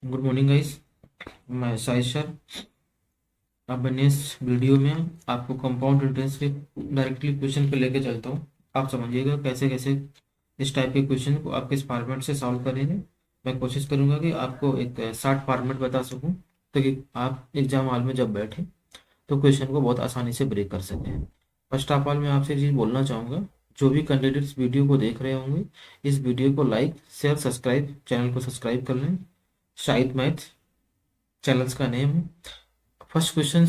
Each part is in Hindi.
Good morning guys. मैं साहिद सर। अब मैं नेक्स्ट वीडियो में आपको कंपाउंड इंटरेस्ट के डायरेक्टली क्वेश्चन पे लेके चलता हूँ। आप समझिएगा कैसे कैसे इस टाइप के क्वेश्चन को आप किस फॉर्मेट से सॉल्व करेंगे। मैं कोशिश करूंगा कि आपको एक शार्ट फॉर्मेट बता सकूं ताकि आप एग्जाम हॉल में जब बैठे तो क्वेश्चन को बहुत आसानी से ब्रेक कर सकें। फर्स्ट ऑफ ऑल मैं आपसे एक चीज़ बोलना चाहूँगा। जो भी कैंडिडेट्स वीडियो को देख रहे होंगे, इस वीडियो को लाइक शेयर सब्सक्राइब, चैनल को सब्सक्राइब कर लें। शाहिद मैथ चैनल्स का नेम है। फर्स्ट क्वेश्चन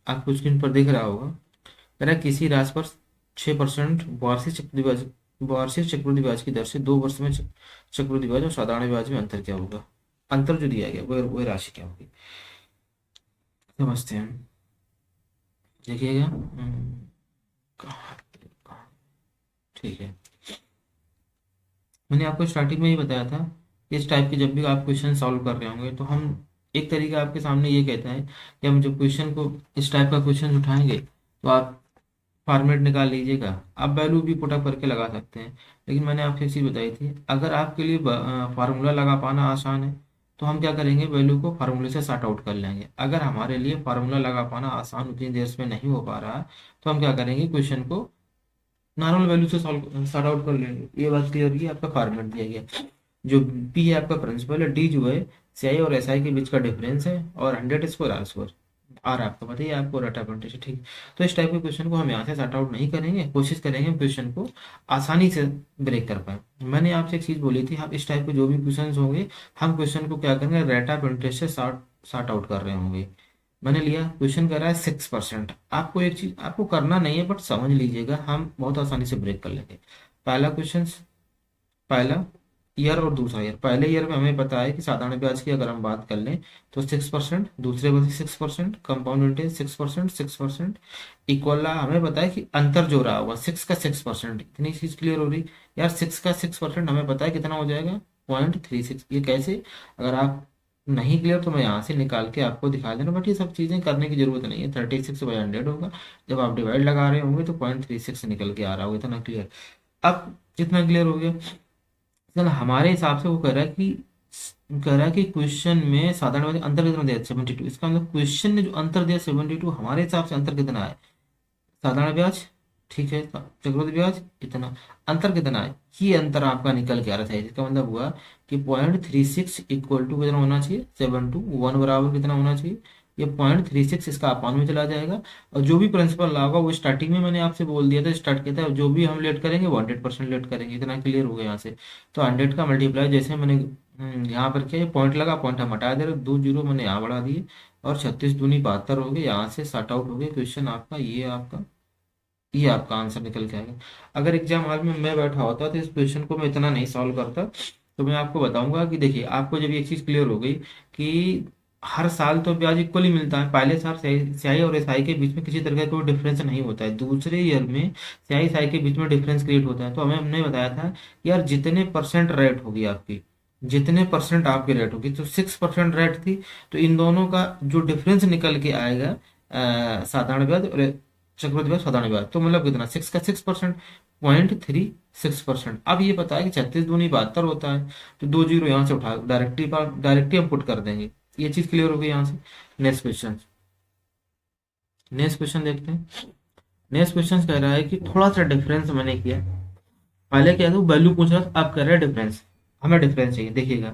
आपको स्क्रीन पर दिख रहा होगा। कह रहा है किसी राशि पर 6% वार्षिक चक्रवृद्धि ब्याज की दर से 2 वर्ष में चक्रवृद्धि ब्याज और साधारण ब्याज में अंतर क्या होगा। अंतर जो दिया गया वह राशि क्या होगी, समझते हैं। देखिएगा। ठीक है। मैंने आपको स्टार्टिंग में ही बताया था कि इस टाइप के जब भी आप क्वेश्चन सॉल्व कर रहे होंगे तो हम एक तरीका आपके सामने ये कहते हैं कि हम जब क्वेश्चन को इस टाइप का क्वेश्चन उठाएंगे तो आप फॉर्मेट निकाल लीजिएगा। आप वैल्यू भी पुटअप करके लगा सकते हैं। लेकिन मैंने आपको एक चीज़ बताई थी, अगर आपके लिए फार्मूला लगा पाना आसान है तो हम क्या करेंगे, वैल्यू को फार्मूले से सॉर्ट आउट कर लेंगे। अगर हमारे लिए फार्मूला लगा पाना आसान उतनी देर में नहीं हो पा रहा है तो हम क्या करेंगे, क्वेश्चन को नॉर्मल वैल्यू से सॉल्व सॉर्ट आउट कर लेंगे। ये बात क्लियर होगी। आपका फॉर्मेट दिया गया, जो पी है आपका प्रिंसिपल है, डी जो है सीआई और एसआई के बीच का डिफरेंस है, और 100 स्क्वायर आर स्क्वायर। आर आपको पता ही है, आपको रटा परसेंटेज ठीक। तो इस टाइप के क्वेश्चन को हम यहाँ से सॉर्ट आउट नहीं करेंगे, कोशिश करेंगे हम क्वेश्चन को आसानी से ब्रेक कर पाए। मैंने आपसे एक चीज़ बोली थी, हम इस टाइप के जो भी क्वेश्चन होंगे हम क्वेश्चन को क्या करेंगे, रेट ऑफ इंटरेस्ट से सॉर्ट सॉर्ट आउट कर रहे होंगे। मैंने लिया क्वेश्चन कर रहा है 6%। आपको एक चीज आपको करना नहीं है बट समझ लीजिएगा, हम बहुत आसानी से ब्रेक कर लेंगे। पहला क्वेश्चन, पहला ईयर और दूसरा ईयर। पहले ईयर में हमें पता है कि साधारण ब्याज की अगर हम बात कर लें तो 6%, दूसरे में 6%, कंपाउंड इंटरेस्ट 6%, 6%। इक्वल हमें पता है कि अंतर जो रहा होगा 6 का 6%। इतनी चीज क्लियर हो रही यार। 6 का 6% हमें पता है कितना हो जाएगा, 0.36। ये कैसे, अगर आप नहीं क्लियर तो मैं यहाँ से निकाल के आपको दिखा देना, बट ये सब चीज़ें करने की जरूरत नहीं है। 36/100 होगा। जब आप डिवाइड लगा रहे होंगे तो 0.36 निकल के आ रहा होगा। इतना क्लियर। अब जितना क्लियर हो गया, चल हमारे हिसाब से वो कह रहा है कि क्वेश्चन में साधारण ब्याज अंतर कितना दिया, 72। इसका मतलब क्वेश्चन ने जो अंतर दिया 72, हमारे हिसाब से अंतर कितना है, साधारण ब्याज ठीक है, चक्रवृद्धि ब्याज इतना, अंतर कितना है, ये अंतर आपका निकल के आ रहा था। इसका मतलब हुआ कि 0.36 इक्वल टू कितना होना चाहिए, 7 to 1 बराबर कितना होना चाहिए, ये 0.36 इसका अपान में चला जाएगा। और जो भी प्रिंसिपल ला होगा वो स्टार्टिंग में मैंने आपसे बोल दिया था, स्टार्ट किया था, जो भी हम लेट करेंगे वो 100% लेट करेंगे। इतना क्लियर हो गया यहाँ से। तो 100 का मल्टीप्लाई जैसे मैंने यहाँ पर किया, पॉइंट लगा, पॉइंट हम हटा दे रहे, 2 जीरो मैंने यहाँ बढ़ा दिए, और 36 दूनी 72 हो गए। यहाँ से सॉर्ट आउट हो गए क्वेश्चन आपका। ये आपका आंसर निकल के आएगा। अगर एग्जाम हॉल में मैं बैठा होता तो इस क्वेश्चन को मैं इतना नहीं सॉल्व करता। तो मैं आपको बताऊंगा कि देखिए, आपको जब ये चीज़ क्लियर हो गई कि हर साल तो ब्याज इक्वल ही मिलता है, पहले साल स्याही और एसआई के बीच में किसी तरह का कोई डिफरेंस नहीं होता है, दूसरे ईयर में स्याही एसआई के बीच में डिफरेंस क्रिएट होता है। तो हमें हमने बताया था कि यार जितने परसेंट रेट होगी आपकी, जितने परसेंट आपकी रेट होगी, तो 6% रेट थी, तो इन दोनों का जो डिफरेंस निकल के आएगा साधारण ब्याज और चक्रवृद्धि ब्याज, साधारण ब्याज, तो मतलब कितना, 6 का 6%, 0.36%। अब ये पता है कि 36 दूनी 72 होता है, तो 2 जीरो यहाँ से उठा डायरेक्टली डायरेक्टली हम पुट कर देंगे। ये चीज क्लियर हो गई यहाँ से। नेक्स्ट क्वेश्चन, नेक्स्ट क्वेश्चन देखते हैं। नेक्स्ट क्वेश्चन कह रहा है कि थोड़ा सा डिफरेंस मैंने किया। पहले क्या था, वैल्यू पूछ रहा था, अब कर रहा है डिफरेंस। हमें डिफरेंस चाहिए। देखिएगा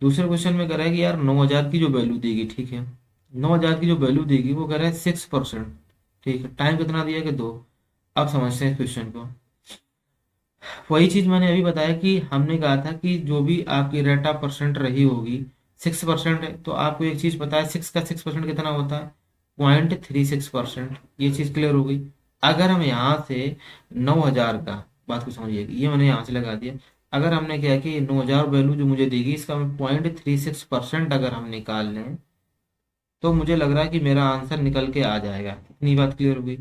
दूसरे क्वेश्चन में कह रहा है कि यार 9,000 की जो वैल्यू देगी, ठीक है, 9,000 की जो वैल्यू देगी वो कह रहा है 6%। ठीक है, टाइम कितना दिया कि 2। अब समझते हैं क्वेश्चन को। वही चीज मैंने अभी बताया कि हमने कहा था कि जो भी आपकी रेट ऑफ परसेंट रही होगी 6% है, तो आपको एक चीज पता है 6 का 6% कितना होता है, 0.36%। ये चीज क्लियर हो गई। अगर हम यहाँ से 9,000 का, बात को समझिए, ये मैंने यहाँ से लगा दिया। अगर हमने क्या कि 9,000 वैल्यू जो मुझे देगी, इसका 0.36% अगर हम निकाल लें तो मुझे लग रहा है कि मेरा आंसर निकल के आ जाएगा। इतनी बात क्लियर हो गई।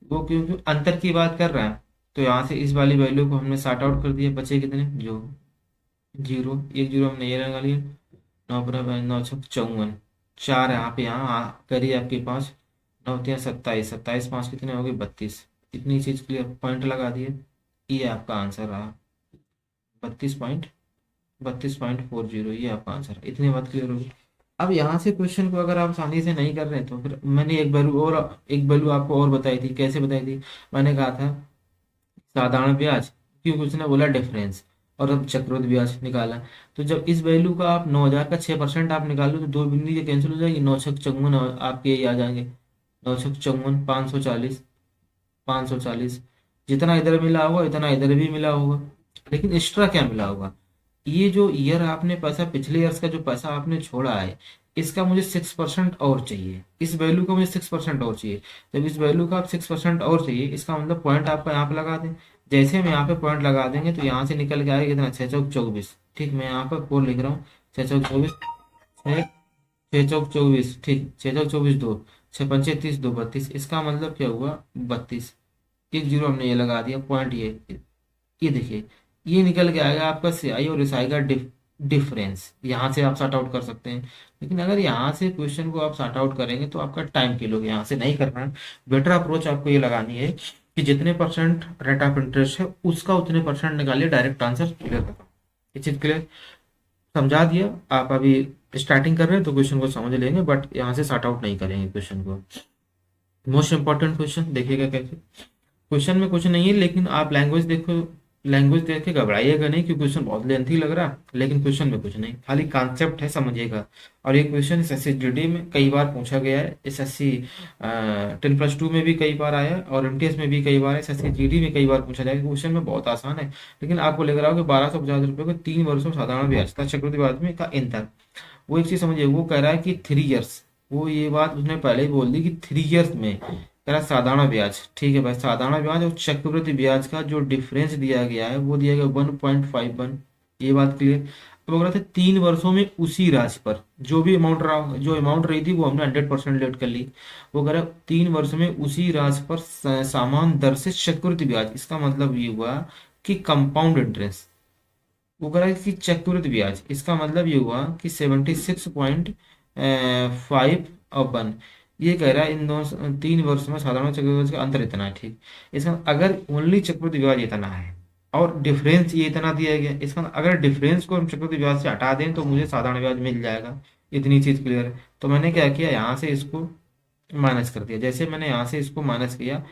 वो क्योंकि अंतर की बात कर रहा है, तो यहाँ से इस वाली वैल्यू को हमने सॉर्ट आउट कर दिया, बचे कितने, जो जीरो, एक जीरो हमने ये लगा लिया। 9 × 9 = 54, 4 यहाँ पे, यहाँ करिए आपके 5, 9 × 3 = 27, 27 5 कितने हो गए, 32। इतनी चीज क्लियर, पॉइंट लगा दिए। ये आपका आंसर रहा 32.32। 32.40, ये आपका आंसर है। इतनी बात क्लियर होगी। अब यहाँ से क्वेश्चन को अगर आप आसानी से नहीं कर रहे हैं तो फिर मैंने एक वैल्यू आपको और बताई थी। कैसे बताई थी? मैंने कहा था साधारण ब्याज, क्योंकि उसने बोला डिफरेंस, और अब चक्रवृद्धि ब्याज निकाला। तो जब इस वैल्यू का आप 9,000 का 6% आप निकालो तो दो बिंदु ये कैंसिल हो जाएगी, 9 छक 54 आपके ये आ जाएंगे, 9 छक 54, 540, 540। जितना इधर मिला होगा इतना इधर भी मिला होगा, लेकिन एक्स्ट्रा क्या मिला होगा? ये जो ईयर आपने पैसा, पिछले ईयर्स का जो पैसा आपने छोड़ा है, इसका मुझे 6% और चाहिए। इस वैल्यू का मुझे 6% और चाहिए। जब इस वैल्यू का आप 6% और चाहिए, इसका मतलब पॉइंट आपका यहाँ पे लगा दें। जैसे हम यहाँ पे पॉइंट लगा देंगे तो यहाँ से निकल के आएगा कितना, 6 चौक 24। ठीक, मैं यहाँ पर 4 लिख रहा हूँ, 6 चौक 24, 6 6 चौक 24। ठीक, 6 चौक 24, 2 6 पंचे 30, 2 32। इसका मतलब क्या हुआ, 32। एक जीरो हमने ये लगा दिया, पॉइंट ये देखिए, ये निकल के आएगा आपका सीआई, और एसआई का डिफरेंस। यहाँ से आप सॉर्ट आउट कर सकते हैं। लेकिन अगर यहाँ से क्वेश्चन को आप सॉर्ट आउट करेंगे तो आपका टाइम किलोगे, यहाँ से नहीं करना है। बेटर अप्रोच आपको ये लगानी है कि जितने परसेंट रेट ऑफ इंटरेस्ट है उसका उतने परसेंट निकालिए, डायरेक्ट आंसर क्लियर कर। ये चीज क्लियर समझा दिया। आप अभी स्टार्टिंग कर रहे हैं तो क्वेश्चन को समझ लेंगे, बट यहाँ से सॉर्ट आउट नहीं करेंगे क्वेश्चन को। मोस्ट इंपॉर्टेंट क्वेश्चन देखिएगा कैसे। क्वेश्चन में कुछ नहीं है, लेकिन आप लैंग्वेज देखो, लैंग्वेज देख के घबराइएगा नहीं कि क्वेश्चन बहुत लेंथी लग रहा, लेकिन क्वेश्चन में कुछ नहीं, खाली कॉन्सेप्ट है, समझिएगा। और ये क्वेश्चन एसएससी जीडी में कई बार पूछा गया है, एसएससी 10+2 में भी कई बार आया है, और एमटीएस में भी कई बार है, एसएससी जीडी में कई बार पूछा जाएगा। क्वेश्चन में बहुत आसान है, लेकिन आपको लग रहा हो कि 1250 रुपये को 3 वर्षों साधारण ब्याज था चक्रवृद्धि ब्याज में का इंतर। वो एक चीज समझिए, वो कह रहा है कि 3 इयर्स, वो ये बात उसने पहले ही बोल दी कि 3 इयर्स में कह रहा साधारण ब्याज। ठीक है भाई, साधारण ब्याज और चक्रवृद्धि ब्याज का जो डिफरेंस दिया गया है वो दिया गया 1.51। ये बात क्लियर। अब अगर 3 वर्षों में उसी राशि पर जो भी अमाउंट रहा, जो अमाउंट रही थी वो हमने 100% लेट कर ली। वो कह रहा 3 वर्ष में उसी राशि पर समान दर से चक्रवृद्धि ब्याज, इसका मतलब ये हुआ कि कंपाउंड इंटरेस्ट। वो कह रहा है कि चक्रवृद्धि ब्याज, इसका मतलब ये हुआ कि 76.5 ये कह रहा है इन दोनों 3 वर्ष में साधारण चक्रवृद्धि ब्याज का अंतर इतना है। ठीक, इसका अगर ओनली चक्रवृद्धि ब्याज इतना है और डिफरेंस ये इतना दिया गया, इसका अगर डिफरेंस को हम चक्रवृद्धि ब्याज से हटा दें तो मुझे साधारण ब्याज मिल जाएगा। इतनी चीज क्लियर है। तो मैंने क्या किया, यहाँ से इसको माइनस कर दिया। जैसे मैंने यहाँ से इसको माइनस किया,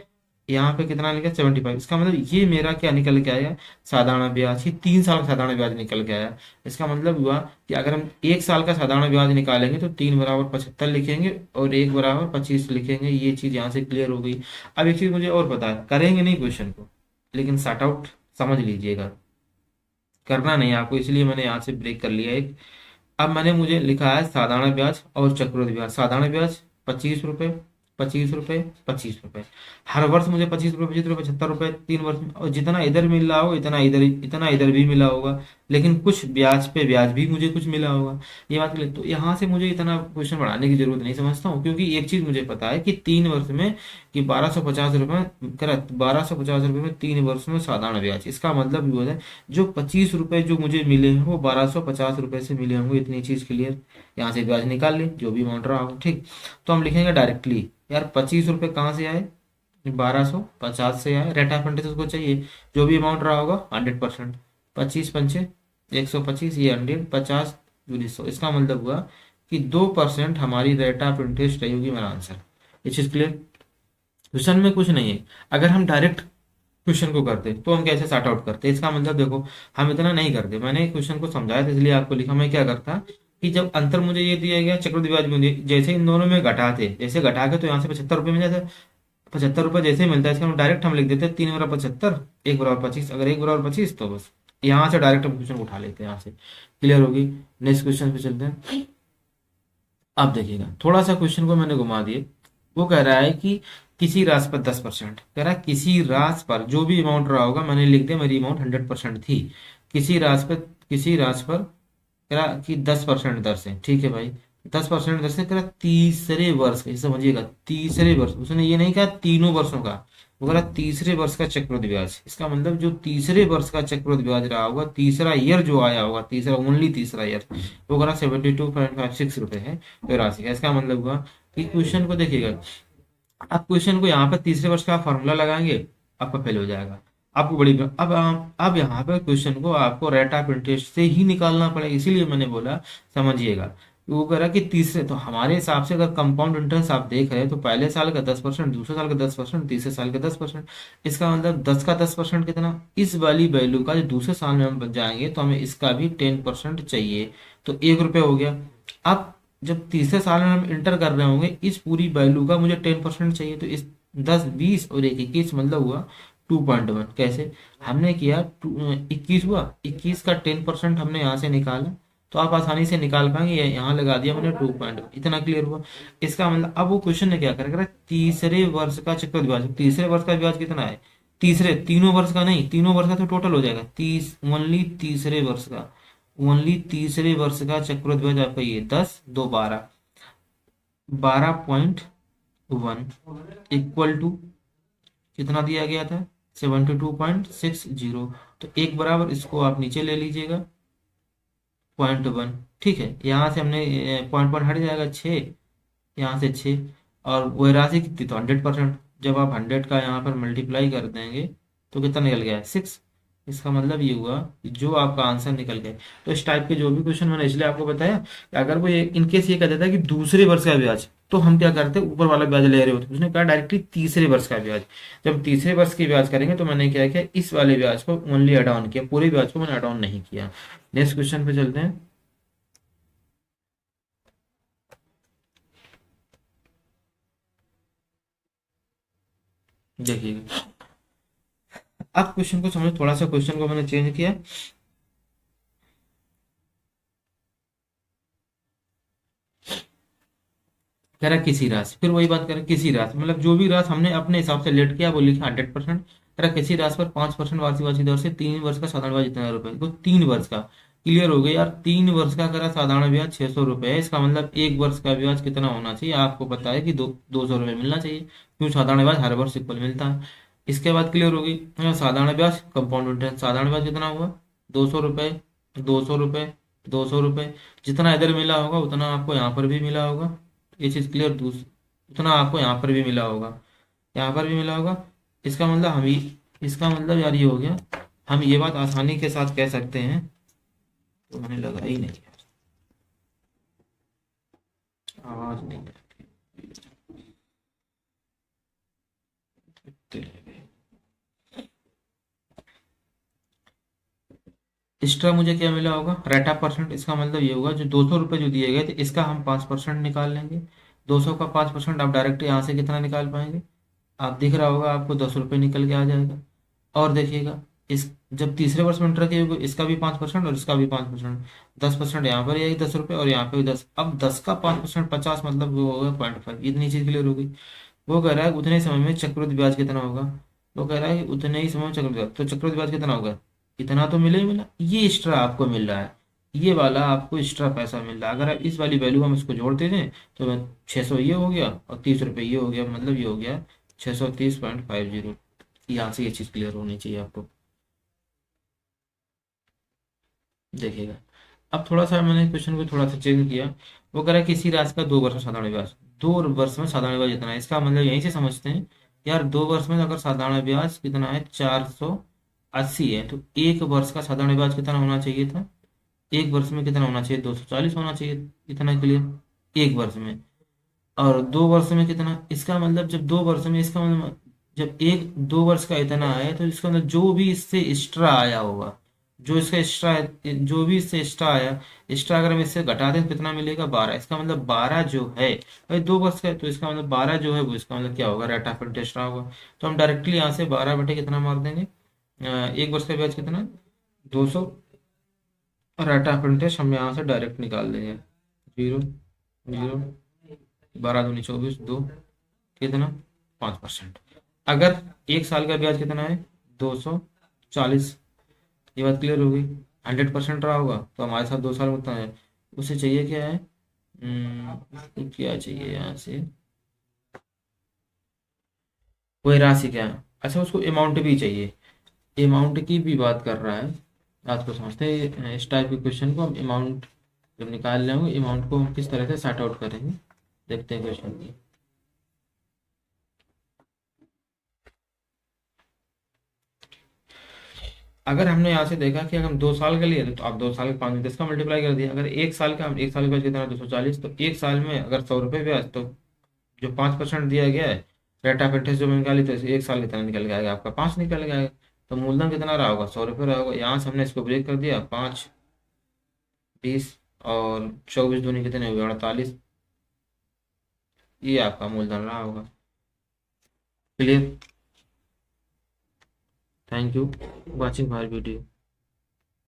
यहाँ पे कितना निकला, 75। इसका मतलब ये मेरा क्या निकल के आया, साधारण ब्याज ही 3 साल का साधारण ब्याज निकल के आया। इसका मतलब हुआ कि अगर हम 1 साल का साधारण ब्याज निकालेंगे तो 3 = 75 लिखेंगे और 1 = 25 लिखेंगे। ये चीज यहाँ से क्लियर हो गई। अब एक चीज मुझे और पता है, करेंगे नहीं क्वेश्चन को, लेकिन सॉर्ट आउट समझ लीजिएगा, करना नहीं आपको, इसलिए मैंने यहाँ से ब्रेक कर लिया एक। अब मैंने मुझे लिखा है साधारण ब्याज और चक्रवृद्धि ब्याज। साधारण ब्याज 25 रुपये, 25 रुपये, 25 रुपये। हर वर्ष मुझे 25 रुपये, 25 रुपये, 75 रुपये 3 वर्ष में, और जितना इधर मिल रहा हो इतना इधर भी मिला होगा, लेकिन कुछ ब्याज पे ब्याज भी मुझे कुछ मिला होगा। ये बात क्लियर। तो यहाँ से मुझे इतना क्वेश्चन बढ़ाने की जरूरत नहीं समझता हूँ, क्योंकि एक चीज मुझे पता है कि 3 वर्ष में कि 1250 रुपये करेक्ट, 1250 रुपये में 3 वर्ष में साधारण ब्याज, इसका मतलब ये होता है जो 25 रुपये जो मुझे मिले हैं वो 1250 रुपये से मिले होंगे। इतनी चीज क्लियर। यहाँ से ब्याज निकाल ले जो भी अमाउंट रहा हो। ठीक, तो हम लिखेंगे डायरेक्टली, यार 25 रुपये कहाँ से आए, 1250 से आए। रेट ऑफ इंटरेस्ट उसको चाहिए, जो भी अमाउंट रहा होगा 100%। 25 पंचे 125, ये 100, 50 दूनी 100। इसका मतलब हुआ कि 2% हमारी रेट ऑफ इंटरेस्ट रही होगी मेरा आंसर। ये चीज क्लियर। क्वेश्चन में कुछ नहीं है। अगर हम डायरेक्ट क्वेश्चन को करते तो हम कैसे सॉर्ट आउट करते, इसका मतलब देखो हम इतना नहीं करते। मैंने क्वेश्चन को समझाया था इसलिए आपको लिखा। मैं क्या करता कि जब अंतर मुझे ये दिया गया चक्रवृद्धि ब्याज मुझे, जैसे इन दोनों में घटाते, जैसे घटा के तो यहाँ से 75 रुपये मिल जाता। 75 रुपये जैसे ही मिलता है, इसका हम डायरेक्ट हम लिख देते हैं 3 × 75, 1 = 25। अगर 1 = 25 तो बस यहाँ से डायरेक्ट हम क्वेश्चन उठा लेते हैं। यहाँ से क्लियर होगी। नेक्स्ट क्वेश्चन पे चलते हैं। अब देखिएगा, थोड़ा सा क्वेश्चन को मैंने घुमा दिए। वो कह रहा है कि किसी राशि पर 10%, कह रहा है किसी राशि पर जो भी अमाउंट रहा होगा, मैंने लिख दिया मेरी अमाउंट 100% थी। किसी राशि पर कह रहा कि 10% दर से। ठीक है भाई, 10% दर से कह रहा तीसरे वर्ष का, समझिएगा तीसरे वर्ष, उसने ये नहीं कहा तीनों वर्षों का, वो कह रहा तीसरे वर्ष का चक्रवृद्धि ब्याज। इसका मतलब जो तीसरे वर्ष का चक्रवृद्धि ब्याज रहा होगा, तीसरा ईयर जो आया होगा, तीसरा ओनली तीसरा ईयर, वो कह रहा 72.56 रुपये है तो राशि का। इसका मतलब हुआ कि क्वेश्चन को देखिएगा, आप क्वेश्चन को यहाँ पर तीसरे वर्ष का फॉर्मूला लगाएंगे आपका फेल हो जाएगा। आपको बड़ी अब यहाँ पे क्वेश्चन को आपको रेट ऑफ इंटरेस्ट से ही निकालना पड़ेगा, इसीलिए मैंने बोला समझिएगा। वो कह रहा कि तीसरे, तो हमारे हिसाब से अगर कंपाउंड इंटरेस्ट आप देख रहे हैं तो पहले साल का 10%, दूसरे साल का 10%, तीसरे साल का 10%। इसका मतलब 10 का 10% कितना, इस वाली वैल्यू का जो दूसरे साल में हम जाएंगे तो हमें इसका भी 10% चाहिए, तो 1 रुपये हो गया। अब जब तीसरे साल में हम इंटर कर रहे होंगे, इस पूरी वैल्यू का मुझे 10% चाहिए, तो इस 10, 20 और एक 21 मतलब हुआ 2.1। कैसे हमने किया, 21 हुआ, 21 का 10% हमने यहाँ से निकाला, तो आप आसानी से निकाल पाएंगे, यहाँ लगा दिया मैंने 2.1, इतना क्लियर हुआ। इसका मतलब अब वो क्वेश्चन ने क्या करेगा, तीसरे वर्ष का चक्रवृद्धि ब्याज, तीसरे वर्ष का ब्याज कितना है, तीसरे तीनों वर्ष का नहीं, तीनों वर्ष का तो टोटल हो जाएगा, ओनली तीसरे वर्ष का, ओनली तीसरे वर्ष का चक्रवृद्धि ब्याज आपका ये 10, 2, 12, 12.1 इक्वल टू कितना दिया गया था, 72.60। तो एक बराबर इसको आप नीचे ले लीजिएगा, 0.1। ठीक है, यहाँ से हमने 0.1 हट जाएगा 6, यहाँ से 6, और वह राशि कितनी, तो 100%। जब आप 100 का यहाँ पर मल्टीप्लाई कर देंगे तो कितना निकल गया है, 6। इसका मतलब ये हुआ कि जो आपका आंसर निकल गया। तो इस टाइप के जो भी क्वेश्चन मैंने इसलिए आपको बताया कि अगर वो इनकेस ये कह देता है कि दूसरे वर्ष का ब्याज, तो हम क्या करते हैं, ऊपर वाला ब्याज ले रहे होते, उसने कहा डायरेक्टली तीसरे वर्ष का ब्याज। जब तीसरे वर्ष की ब्याज करेंगे तो मैंने क्या किया, इस वाले ब्याज को ओनली एड ऑन किया, पूरे ब्याज को मैंने एड ऑन नहीं किया। नेक्स्ट क्वेश्चन पे चलते हैं। देखिएगा, अब क्वेश्चन को समझो, थोड़ा सा क्वेश्चन को मैंने चेंज किया। कह रहा है किसी राशि, फिर वही बात कर रहा है, किसी राशि मतलब जो भी राशि हमने अपने हिसाब से लेट किया वो लिखा 100%। कह रहा है किसी राशि पर 5% वार्षिक वार्षिक दर से 3 वर्ष का साधारण ब्याज इतना रुपए, तो 3 वर्ष का क्लियर हो गया यार। 3 वर्ष का करा साधारण ब्याज 600 रुपये है, इसका मतलब 1 वर्ष का ब्याज कितना होना चाहिए, आपको पता है कि 200 रुपये मिलना चाहिए, क्यों, साधारण ब्याज हर वर्ष इक्वल मिलता है। इसके बाद क्लियर होगी, साधारण ब्याज कंपाउंड इंटरेस्ट, साधारण ब्याज कितना हुआ, 200 रुपये, 200 रुपये, 200 रुपये, जितना इधर मिला होगा उतना आपको यहाँ पर भी मिला होगा, ये चीज़ क्लियर। उतना आपको यहाँ पर भी मिला होगा, यहाँ पर भी मिला होगा। इसका मतलब हम ही, इसका मतलब यार ये हो गया, हम ये बात आसानी के साथ कह सकते हैं। तो मैंने लगा ही नहीं यार, आवाज नहीं आती। एक्स्ट्रा मुझे क्या मिला होगा, रेट ऑफ परसेंट, इसका मतलब ये होगा जो 200 रुपये जो दिए गए थे इसका हम 5% निकाल लेंगे। 200 का 5% आप डायरेक्ट यहाँ से कितना निकाल पाएंगे, आप दिख रहा होगा आपको 10 रुपये निकल के आ जाएगा। और देखिएगा, इस जब तीसरे वर्ष में इंटर किए इसका भी 5% और इसका भी 5%, 10% यहाँ पर यही 10 रुपये और यहाँ पे भी 10, अब 10 का 5% 50, मतलब वो होगा 0.5, इतनी चीज क्लियर हो गई। वो कह रहा है उतने समय में चक्रवृद्धि ब्याज कितना होगा, वो कह रहा है कि उतने ही समय में चक्रवृद्धि ब्याज, तो चक्रवृद्धि ब्याज कितना होगा, इतना तो मिला ही मिला, ये एक्स्ट्रा आपको मिल रहा है, ये वाला आपको एक्स्ट्रा पैसा मिल रहा है। अगर आप इस वाली वैल्यू हम इसको जोड़ देते हैं तो 600 ये हो गया और 30 रुपये ये हो गया, मतलब ये हो गया 630.50। यहाँ से ये चीज़ क्लियर होनी चाहिए आपको। देखिएगा, अब थोड़ा सा मैंने क्वेश्चन को थोड़ा सा चेंज किया। वो कह रहा है किसी राशि का 2 वर्ष में साधारण ब्याज, 2 वर्ष में साधारण ब्याज इतना है, इसका मतलब यहीं से समझते हैं यार, 2 वर्ष में अगर साधारण ब्याज कितना है 480 है, तो 1 वर्ष का साधारण ब्याज कितना होना चाहिए था, 1 वर्ष में कितना होना चाहिए, 240 होना चाहिए, इतना क्लियर, 1 वर्ष में। और 2 वर्ष में कितना, इसका मतलब जब 2 वर्ष में, इसका मतलब जब 2 वर्ष का इतना है तो इसका मतलब जो भी इससे एक्स्ट्रा आया होगा, जो इसका एक्स्ट्रा, जो भी इससे एक्स्ट्रा आया, एक्स्ट्रा अगर हम इससे घटा दें तो कितना मिलेगा, 12। इसका मतलब 12 जो है, भाई 2 वर्ष का है तो इसका मतलब 12 जो है वो इसका मतलब क्या होगा, रेट ऑफ इंटरेस्ट होगा। तो हम डायरेक्टली यहाँ से 12 बटे कितना मार देंगे, 1 वर्ष का ब्याज कितना, 200, रेट ऑफ इंटरेस्ट हम यहाँ से डायरेक्ट निकाल देंगे, 0, 0, 12 दूनी 24, 2, कितना, 5%। अगर 1 साल का ब्याज कितना है, 240, ये बात क्लियर हो गई। 100% रहा होगा तो हमारे साथ 2 साल होता है, उसे चाहिए क्या है, क्या चाहिए यहाँ से, कोई राशि क्या है, अच्छा उसको अमाउंट भी चाहिए, अमाउंट की भी बात कर रहा है। आज को समझते हैं इस टाइप के क्वेश्चन को, हम अमाउंट जब निकाल लेंगे, अमाउंट को हम किस तरह से सॉर्ट आउट करेंगे, देखते हैं क्वेश्चन की। अगर हमने यहाँ से देखा कि अगर हम 2 साल के लिए तो आप 2 साल के 5 10 का मल्टीप्लाई कर दिया, अगर 1 साल का, हम 1 साल के बाद कितना 240, तो 1 साल में अगर 100 रुपये ब्याज, तो जो 5% दिया गया है रेट ऑफ इंटरेस्ट जो निकाली, तो 1 साल कितना निकल के आएगा आपका 5 निकल के आएगा। तो मूलधन कितना रहा होगा 100 रुपये रहा होगा। यहाँ से हमने इसको ब्रेक कर दिया, 5 20 और 24 दूनी कितने हुए 48, ये आपका मूलधन रहा होगा। Clear. Thank you watching my video.